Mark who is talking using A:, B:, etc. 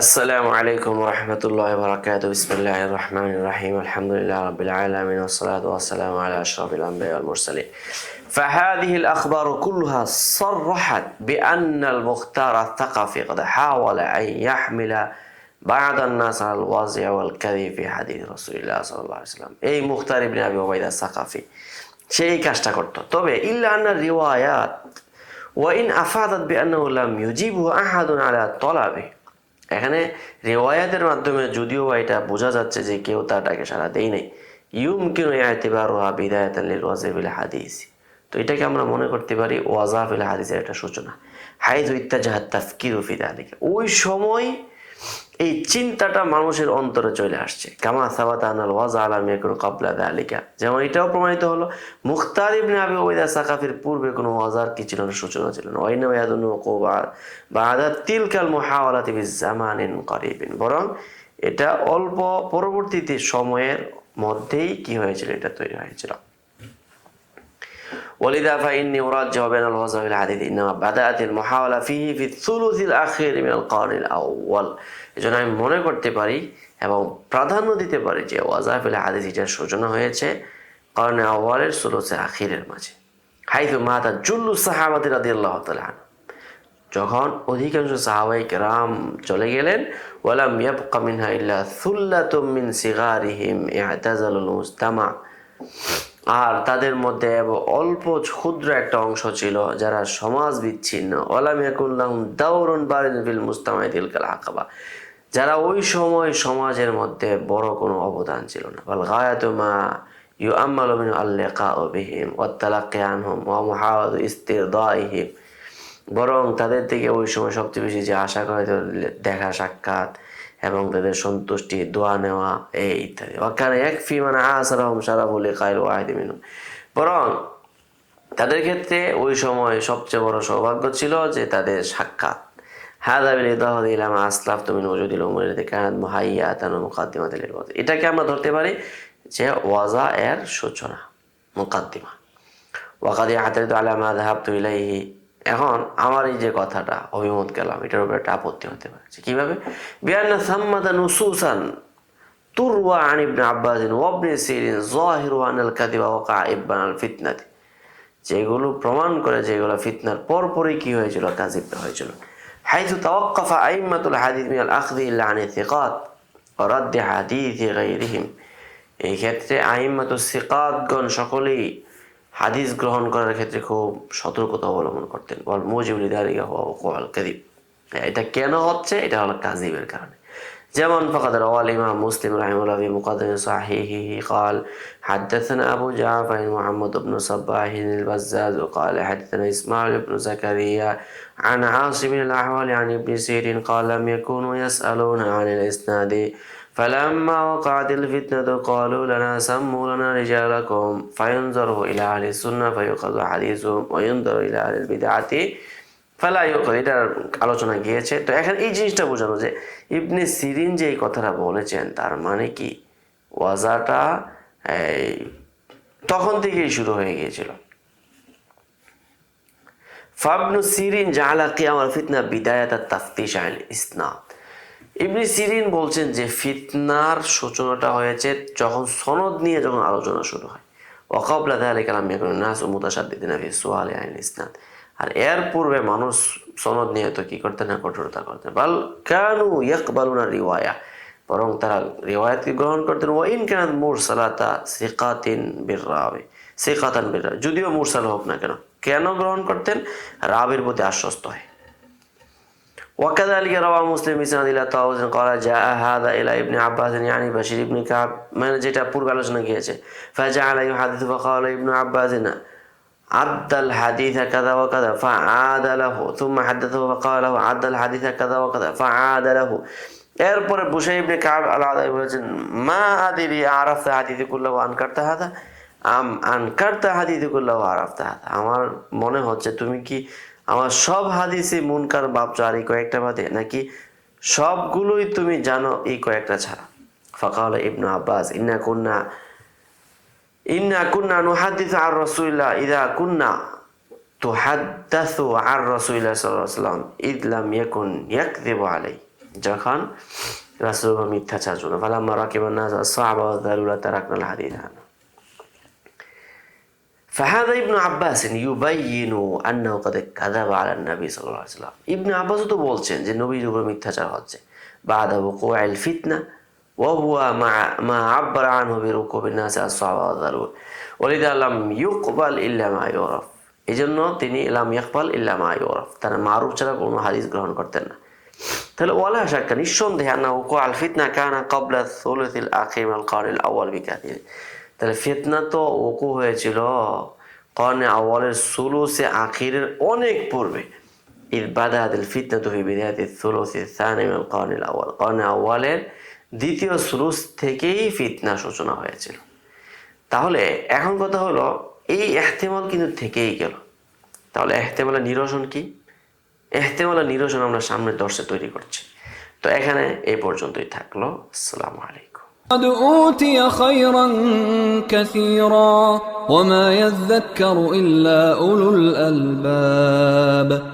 A: আসসালামু আলাইকুম রহমতুল্লাহ বরকাত বিসমিল্লাহ রহমান রহিম আলহামদুলিল্লাহ রবিল আলমিন ওসলাতু ওয়াসসালামু আলা আশরাফিল আম্বিয়া ওয়াল মুরসালিন فهذه الأخبار كلها صرحت بأن المختار الثقفي قد حاول أن يحمل بعض الناس على الوازع والكذب في حديث رسول الله صلى الله عليه وسلم এই মুখতার ইবনে আবি উবাইদা সাকাফি সেই কাজটা করত তবে ইল্লা আন্না রিওয়ায়াত ওয়াইন আফাদাত বিআন্নাহু লাম ইউজিবহু আহাদুন আলা তলাবি এখানে রিওয়ায়াতের মাধ্যমে যদিও এটা বোঝা যাচ্ছে যে কেউ তার ডাকে সাড়া দেয় নাই ইউমকিনু ইতিবারুহা বিদায়াতান লিল ওয়াজিবিল হাদিস তো এটাকে আমরা মনে করতে পারি ওয়াজাফিল হাদিসের একটা সূচনা হাইযু ইত্তাজাহাত তাফকিরু ফি যালিকা ওই সময় এই চিন্তাটা মানুষের অন্তরে চলে আসছে কামা সাবাতা আনাল ওয়াজা আলাম ইয়াকুন ক্বাবলা যালিকা যেমন এটাও প্রমাণিত হলো মুখতার ইবনে আবি উবাইদা সাকাফির পূর্বে কোনো ওয়াজার কি ছিল না সূচনা ছিল না ওয়াইনা ইয়াদুনু কুবা বাদা তিলকাল মুহাওয়ালাতি বিজামানিন করিবিন বরং এটা অল্প পরবর্তীতে সময়ের মধ্যেই কি হয়েছিল এটা তৈরি হয়েছিল ولذا فإني أرجح بين الوضع والحديث إنما بدأت المحاولة فيه في الثلث الأخير من القرن الأول এজন্য আমি মনে করতে পারি এবং প্রাধান্য দিতে পারি যে ওয়াজাফিল হাদিস এটার সূচনা হয়েছে কর্নে আওয়ালের সুলুসে আখিরের মাঝে হাইথু মাতা জুল্লু সাহাবাতি রাদিয়াল্লাহু তাআলা যখন অধিকাংশ সাহাবায়ে কেরাম চলে গেলেন ওয়ালাম ইয়াবকা মিনহা ইল্লা সুল্লাতুম মিন সিগারিহিম ইআতাজালুল মুজতামা আর তাদের মধ্যে অল্প ক্ষুদ্র একটা অংশ ছিল যারা সমাজ বিচ্ছিন্ন ওয়ালাম ইয়াকুন লাহুম দাওরুন বারিন ফিল মুজতামাই তিলকাল আকাবা যারা ওই সময় সমাজের মধ্যে বড় কোনো অবদান ছিল না ওয়াল গায়াতু মা ইউআম্মালু মিন আল-লিকাউ বিহিম ওয়াত তালাক্কি আনহুম ওয়া মুহাওয়ালাতু ইস্তিরদাইহিম বরং তাদের থেকে ওই সময় সবচেয়ে বেশি যে আশা করে দেখা সাক্ষাৎ এবং তাদের সন্তুষ্টি দোয়া নেওয়া এই ইত্যাদি ওয়াকানা ইয়াকফি মান আসারাহুম শারাফুল লিকাইল ওয়াহিদ মিনহুম বরং তাদের ক্ষেত্রে ওই সময় সবচেয়ে বড় সৌভাগ্য ছিল যে তাদের সাক্ষাৎ হাদা বিল ইদাহাদি ইলা মা আসলাফতু মিন ওজুদিল উমুরি আল্লাতী কানাত মুহাইয়াতান ওয়া মুকাদ্দিমাতান লিল ওয়াজা এটাকে আমরা ধরতে পারি যে ওয়াজা এর সূচনা মুকাদ্দিমা ওয়া কাদ ইয়াতারিদু আলা মা যাহাবতু ইলাইহি এখন আমার এই যে কথাটা অভিমত গেলাম এটার উপর একটা আপত্তি হতে পারে কিভাবে বিআন্না সাম্মাতা নুসুসান তুরওয়া আন ইবনে আব্বাস ওয়া ইবনে সিরিন যাহিরু আনাল কাযিবা ওয়াকা ইবনাল ফিতনাতি যেগুলো প্রমাণ করে যেগুলো ফিতনার পরপরই কি হয়েছিল কাযিবটা হয়েছিল হাইথু তাওয়াক্কাফা আইম্মাতুল হাদিস মিনাল আখযি ইল্লা আন সিকাত ওয়া রাদ্দ হাদিস গায়রিহিম এই ক্ষেত্রে আইম্মাতুস সিকাতগণ সকলেই হাদিস গ্রহণ করার ক্ষেত্রে খুব সতর্কতা অবলম্বন করতেন বল মুজিবুল দারিকা ওয়াল কাযিব এটা কেন হচ্ছে এটা হলো কাযিবের কারণে যেমন ফাকাদ রাওয়াল ইমাম মুসলিম রাহিমাহুল্লাহ ফি মুকাদ্দিম সাহিহিহি قال حدثنا ابو جعفر محمد بن صباح البزاز وقال حدثنا اسماعيل بن زكريا عن عاصم الاحوال عن ابن سيرين قال لم يكونوا يسالون عن الاسناد فلما وقعت الفتنة قالوا لنا سموا لنا رجالكم فينظروا إلى أهل السنة فيؤخذ حديثهم وينظر إلى أهل البدعة فلا يؤخذ এটার আলোচনা গিয়েছে তো এখন এই জিনিসটা বোঝানো যে ইবনে সিরিন যে এই কথাটা বলেছেন তার মানে কি ওয়াজাটা তখন থেকেই শুরু হয়ে গিয়েছিল ফাবনু সিরিন জাআলা কিয়ামাল ফিতনা বিদায়াত তাফতিশ আল ইসনাদ ইবনে সিরিন বলছেন যে ফিতনার সূচনাটা হয়েছে যখন সনদ নিয়ে যখন আলোচনা শুরু হয় ওয়াকাবলা যালিকা লাম ইয়াকুন নাস মুতাশাদ্দিদিনা ফি সুআলি আনিল ইসনাদ আর এর পূর্বে মানুষ সনদ নিয়ে তো কি করতেন না কঠোরতা করতেন বাল কানু ইয়াকবালুনা রিওয়ায়া বরং তারা রিওয়ায়াতকে গ্রহণ করতেন ওয়া ইন কানাত মুরসালাতা সিকাতিন বিররাবি সিকাতান বিররাবি যদিও মুরসাল হোক না কেন গ্রহণ করতেন রাবির প্রতি আশ্বস্ত হয় وكذلك روى مسلم بسند الى طاووس قال جاء هذا الى ابن عباس يعني بشير ابن كعب মানে যেটা পূর্বে আলোচনা গিয়েছে فجعل يحدث فقال ابن عباس عد الحديث كذا وكذا فعاد له ثم حدثه فقال له عد الحديث كذا وكذا فعاد له এরপরে বুশাই ইবনে কাব আলাদাই বলেছেন মা আদিরি আরাফতা হাদিস কুল্লাহু আনকারতা হাদা আনকারতা হাদিস কুল্লাহু আরাফতা হাদা আমার মনে হচ্ছে তুমি কি আমার সব হাদিসে মুনকার ভাবছো আর এই কয়েকটা বাদে নাকি সবগুলোই তুমি জানো এই কয়েকটা ছাড়া ফাকাল ইবনু আব্বাস ইন্না কুন্না নুহাদ্দিসু আর রাসূলিল্লাহ ইযা কুন্না তুহাদ্দাসু আর রাসূলিল্লাহ সাল্লাল্লাহু আলাইহি ওয়াসাল্লাম ইদ লাম ইয়াকুন ইয়াকযিবু আলাইহি যখন রাসূলুল্লাহ মিথ্যাচার জন্য ফালাম্মা রাকিবান নাস আস-সা'বা ওয়া যালুলা তারাকনাল হাদিথা فهذا ابن عباس يبين أنه قد كذب على النبي صلى الله عليه وسلم ইবনে আব্বাস তো বলছেন যে নবীর উপর মিথ্যাচার হচ্ছে بعد وقوع الفتنة وهو ما عبر عنه بركوب الناس الصعب والذلول ولذا لم يقبل إلا ما يعرف এজন্য তিনি লাম ইয়াকবাল ইল্লা মা ইউরাফ তারা মারুফ ছাড়া কোনো হাদিস গ্রহণ করতেন না তাহলে ওয়ালা শাক্কা নিঃসন্দেহে আন্না ওয়াকুআ আল ফিতনা কানা ক্বাবলা সুলুসিল আখির মিনাল কারনিল আউয়াল বিকাথির তাহলে ফিতনা তো ওকু হয়েছিল কর্নে আউয়ালের সুলুসে আখিরের অনেক পূর্বে ইদ বাদাআতিল ফিতনাতু ফি বিদায়াতি সুলুসি সানি মিনাল কারনিল আউয়াল কর্নে আউয়ালের দ্বিতীয় সুলুস থেকেই ফিতনা সূচনা হয়েছিল তাহলে এখন কথা হলো এই ইহতিমাল কিন্তু থেকেই গেল তাহলে ইহতিমালের নিরসন কি ইহতিমালের নিরসন আমরা সামনের দর্শে তৈরি করছি তো এখানে এই পর্যন্তই থাকলো আসসালামু আলাইকুম
B: قد أوتي خيرا كثيرا وما يذكر إلا أولو الألباب